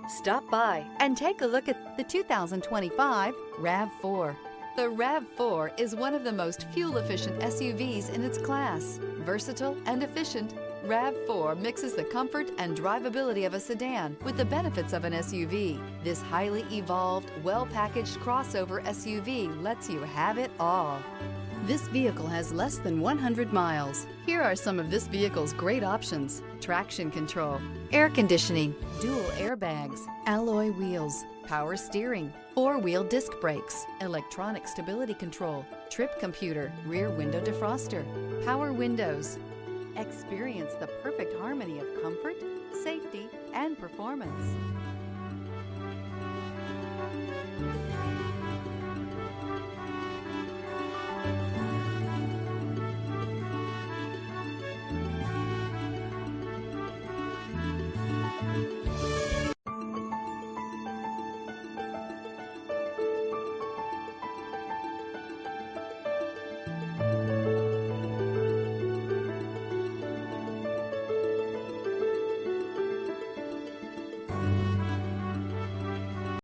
Stop by and take a look at the 2025 RAV4. The RAV4 is one of the most fuel-efficient SUVs in its class. Versatile and efficient, RAV4 mixes the comfort and drivability of a sedan with the benefits of an SUV. This highly evolved, well-packaged crossover SUV lets you have it all. This vehicle has less than 100 miles. Here are some of this vehicle's great options: traction control, air conditioning, dual airbags, alloy wheels, power steering, four-wheel disc brakes, electronic stability control, trip computer, rear window defroster, power windows. Experience the perfect harmony of comfort, safety, and performance.